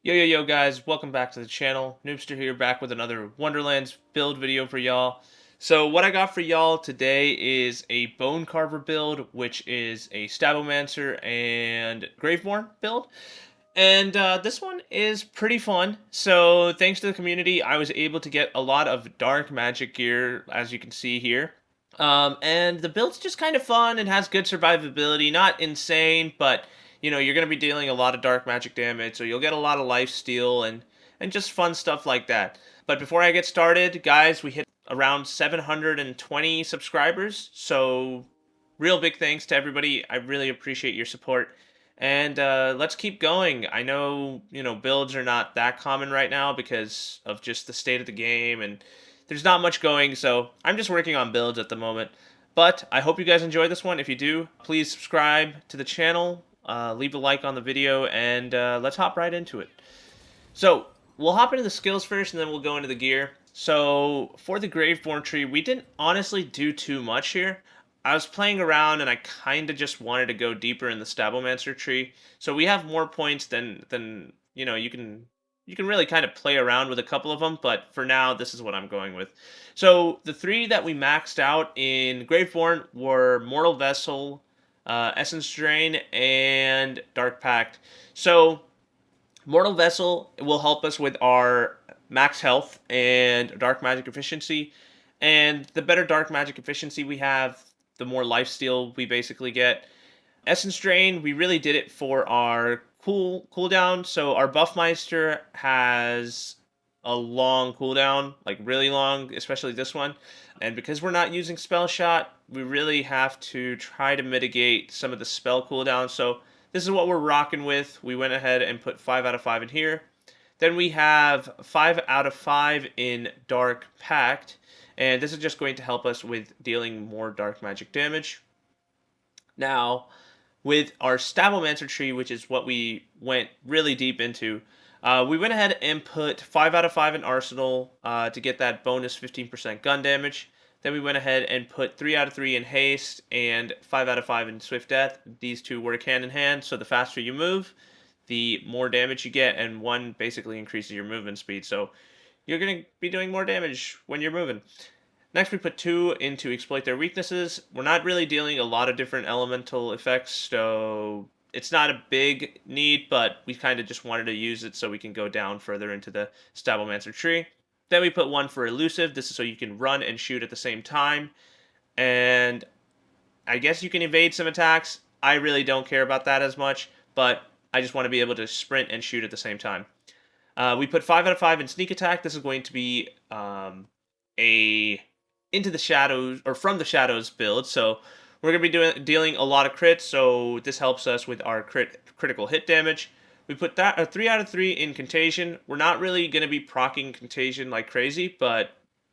Yo guys, welcome back to the channel. Noobster here, back with another Wonderlands build video for y'all. So what I got for y'all today is a Bone Carver build, which is a Stabbomancer and Graveborn build. And this one is pretty fun. So thanks to the community, I was able to get a lot of dark magic gear, as you can see here. And the build's just kind of fun and has good survivability. Not insane, but you're going to be dealing a lot of dark magic damage, so you'll get a lot of lifesteal and just fun stuff like that. But before I get started, guys, we hit around 720 subscribers, so real big thanks to everybody. I really appreciate your support. And let's keep going. I know, builds are not that common right now because of just the state of the game and there's not much going, so I'm just working on builds at the moment. But I hope you guys enjoy this one. If you do, please subscribe to the channel, leave a like on the video, and let's hop right into it. So we'll hop into the skills first, and then we'll go into the gear. So for the Graveborn tree, we didn't honestly do too much here. I was playing around, and I kind of just wanted to go deeper in the Stabbomancer tree. So we have more points than you can really kind of play around with a couple of them, but for now, this is what I'm going with. So the three that we maxed out in Graveborn were Mortal Vessel, Essence Drain, and Dark Pact. So Mortal Vessel will help us with our max health and dark magic efficiency. And the better dark magic efficiency we have, the more lifesteal we basically get. Essence Drain, we really did it for our cooldown. So our Buffmeister has a long cooldown, like really long, especially this one. And because we're not using Spell Shot, we really have to try to mitigate some of the spell cooldown. So this is what we're rocking with. We went ahead and put 5 out of 5 in here. Then we have 5 out of 5 in Dark Pact. And this is just going to help us with dealing more dark magic damage. Now, with our Stabbomancer tree, which is what we went really deep into, we went ahead and put 5 out of 5 in Arsenal to get that bonus 15% gun damage. Then we went ahead and put 3 out of 3 in Haste and 5 out of 5 in Swift Death. These two work hand in hand, so the faster you move, the more damage you get, and one basically increases your movement speed. So you're going to be doing more damage when you're moving. Next, we put 2 into Exploit Their Weaknesses. We're not really dealing a lot of different elemental effects, so it's not a big need, but we kind of just wanted to use it so we can go down further into the Stabbomancer tree. Then we put 1 for Elusive. This is so you can run and shoot at the same time. And I guess you can evade some attacks. I really don't care about that as much, but I just want to be able to sprint and shoot at the same time. We put 5 out of 5 in Sneak Attack. This is going to be a into the shadows or from the shadows build, so we're going to be dealing a lot of crits, so this helps us with our critical hit damage. We put that 3 out of 3 in Contagion. We're not really going to be proccing Contagion like crazy, but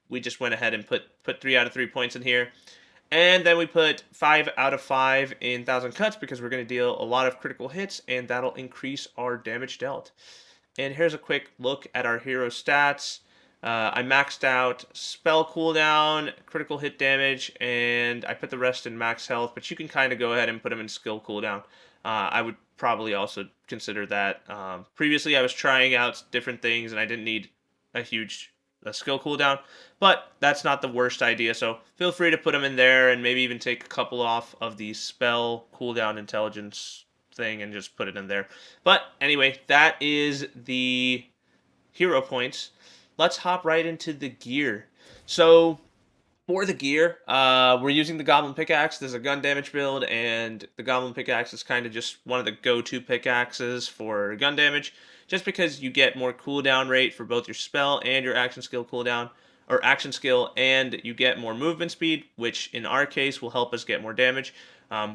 we just went ahead and put 3 out of 3 points in here. And then we put 5 out of 5 in 1000 Cuts because we're going to deal a lot of critical hits, and that'll increase our damage dealt. And here's a quick look at our hero stats. I maxed out spell cooldown, critical hit damage, and I put the rest in max health, but you can kind of go ahead and put them in skill cooldown. I would probably also consider that. Previously, I was trying out different things, and I didn't need a huge skill cooldown, but that's not the worst idea, so feel free to put them in there and maybe even take a couple off of the spell cooldown intelligence thing and just put it in there. But anyway, that is the hero points. Let's hop right into the gear. So for the gear, we're using the Goblin Pickaxe. There's a gun damage build, and the Goblin Pickaxe is kind of just one of the go-to pickaxes for gun damage, just because you get more cooldown rate for both your spell and your action skill cooldown, or action skill, and you get more movement speed, which in our case will help us get more damage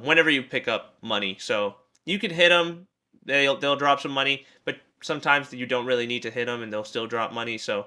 whenever you pick up money. So you can hit them, they'll drop some money, but sometimes you don't really need to hit them and they'll still drop money. So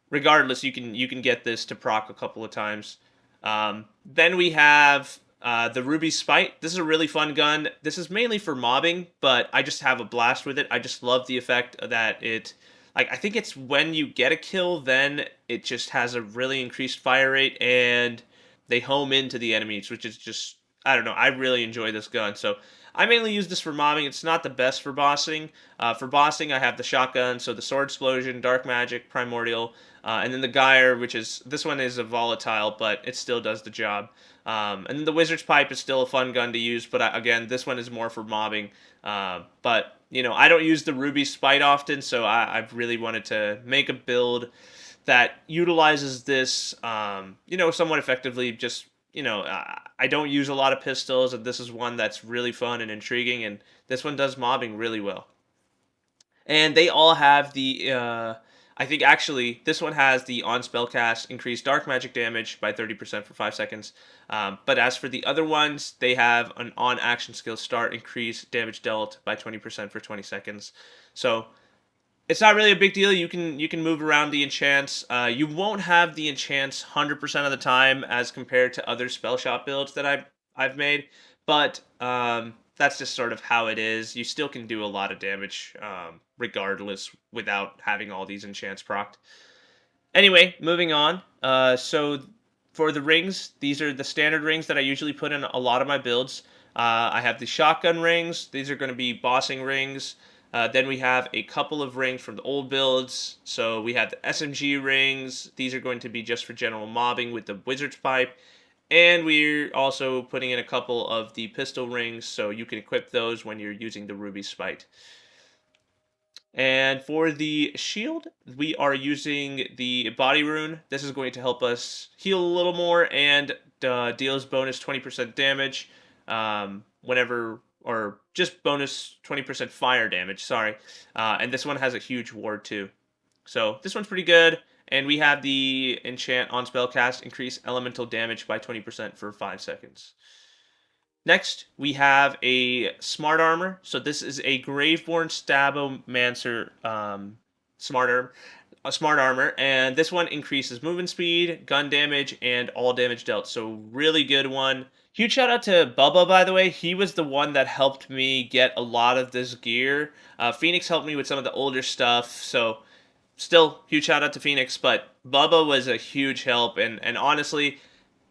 regardless, you can get this to proc a couple of times. Then we have the Ruby Spite. This is a really fun gun. This is mainly for mobbing, but I just have a blast with it. I just love the effect that it, like, I think it's when you get a kill, then it just has a really increased fire rate, and they home into the enemies, which is just I don't know. I really enjoy this gun. So I mainly use this for mobbing. It's not the best for bossing. For bossing, I have the shotgun, so the sword explosion, dark magic, primordial, and then the gyre, which is this one is a volatile, but it still does the job. And then the wizard's pipe is still a fun gun to use, but again, this one is more for mobbing. But you know, I don't use the ruby spite often, so I've really wanted to make a build that utilizes this, you know, somewhat effectively. Just you know, I don't use a lot of pistols, and this is one that's really fun and intriguing, and this one does mobbing really well. And they all have the, I think actually this one has the on spellcast increased dark magic damage by 30% for 5 seconds. But as for the other ones, they have an on action skill start increase damage dealt by 20% for 20 seconds. So it's not really a big deal. You can move around the enchants. You won't have the enchants 100% of the time as compared to other spell shot builds that I've made, but that's just sort of how it is. You still can do a lot of damage regardless without having all these enchants procced. Anyway, moving on. So for the rings, these are the standard rings that I usually put in a lot of my builds. I have the shotgun rings. These are going to be bossing rings. Then we have a couple of rings from the old builds. So we have the SMG rings. These are going to be just for general mobbing with the wizard's pipe. And we're also putting in a couple of the pistol rings, so you can equip those when you're using the ruby spite. And for the shield, we are using the body rune. This is going to help us heal a little more and deals bonus 20% damage whenever, or just bonus 20% fire damage, sorry. And this one has a huge ward too. So this one's pretty good. And we have the enchant on spellcast increase elemental damage by 20% for 5 seconds. Next, we have a smart armor. So this is a Graveborn Stabbomancer smart armor, and this one increases movement speed, gun damage, and all damage dealt. So really good one. Huge shout out to Bubba, by the way. He was the one that helped me get a lot of this gear. Pheonix helped me with some of the older stuff, so still huge shout out to Pheonix. But Bubba was a huge help, and honestly,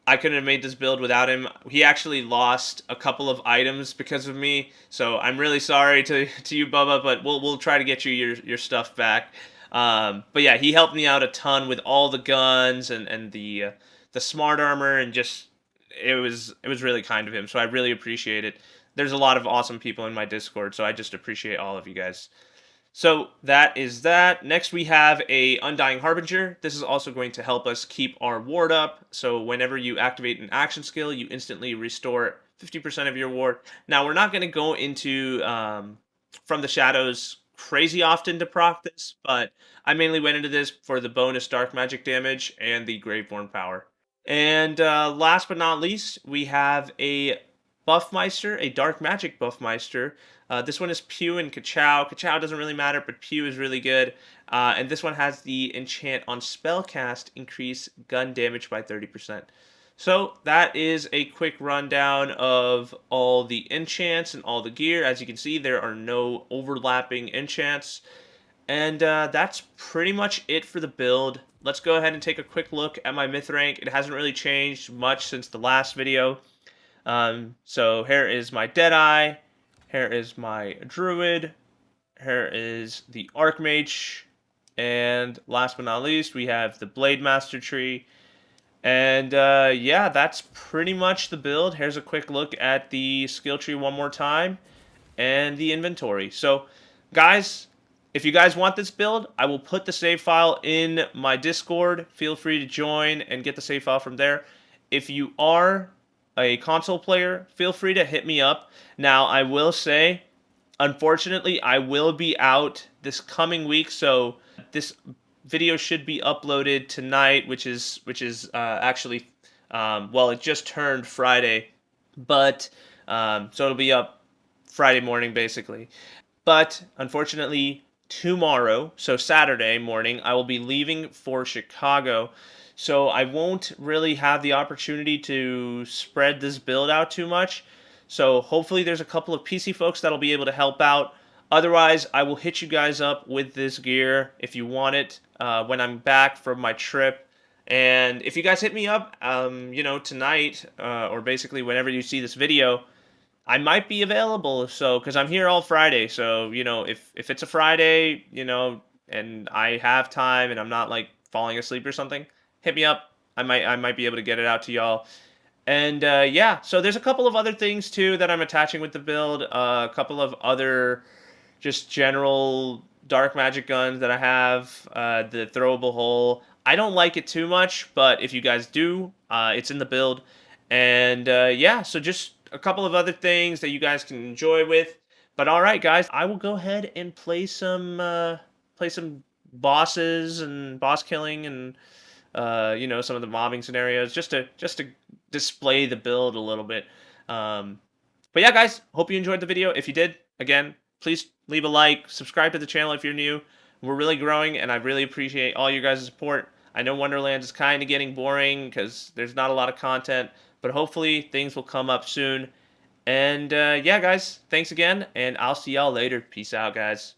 I couldn't have made this build without him. He actually lost a couple of items because of me, so I'm really sorry to you, Bubba. But we'll try to get you your stuff back. But yeah, he helped me out a ton with all the guns and the smart armor, and just it was really kind of him. So I really appreciate it. There's a lot of awesome people in my Discord, so I just appreciate all of you guys. So that is that. Next, we have a Undying Harbinger. This is also going to help us keep our ward up. So whenever you activate an action skill, you instantly restore 50% of your ward. Now, we're not going to go into From the Shadows crazy often to proc this, but I mainly went into this for the bonus dark magic damage and the Graveborn power. And last but not least, we have a Buffmeister, a Dark Magic Buffmeister. This one is Pew and Kachow. Kachow doesn't really matter, but Pew is really good. And this one has the enchant on spellcast increase gun damage by 30%. So that is a quick rundown of all the enchants and all the gear. As you can see, there are no overlapping enchants. And that's pretty much it for the build. Let's go ahead and take a quick look at my myth rank. It hasn't really changed much since the last video. So here is my Deadeye. Here is my Druid. Here is the Archmage. And last but not least, we have the Blade Master tree. And yeah, that's pretty much the build. Here's a quick look at the skill tree one more time and the inventory. So guys, if you guys want this build, I will put the save file in my Discord. Feel free to join and get the save file from there. If you are a console player, feel free to hit me up. Now, I will say, unfortunately, I will be out this coming week, so this video should be uploaded tonight, which is actually well, it just turned Friday, but so it'll be up Friday morning basically. But unfortunately, tomorrow, so Saturday morning, I will be leaving for Chicago. So I won't really have the opportunity to spread this build out too much. So hopefully there's a couple of PC folks that'll be able to help out. Otherwise, I will hit you guys up with this gear if you want it when I'm back from my trip. And if you guys hit me up, tonight, or basically whenever you see this video, I might be available. So, because I'm here all Friday. So, if it's a Friday, and I have time and I'm not like falling asleep or something, hit me up. I might be able to get it out to y'all. And yeah, so there's a couple of other things too that I'm attaching with the build. A couple of other just general dark magic guns that I have. The throwable hole. I don't like it too much, but if you guys do, it's in the build. And yeah, so just a couple of other things that you guys can enjoy with. But all right, guys, I will go ahead and play some bosses and boss killing and some of the mobbing scenarios just to display the build a little bit. But yeah, guys, hope you enjoyed the video. If you did, again, please leave a like, subscribe to the channel if you're new. We're really growing, and I really appreciate all your guys' support. I know Wonderlands is kind of getting boring because there's not a lot of content, but hopefully things will come up soon. And yeah, guys, thanks again, and I'll see y'all later. Peace out, guys.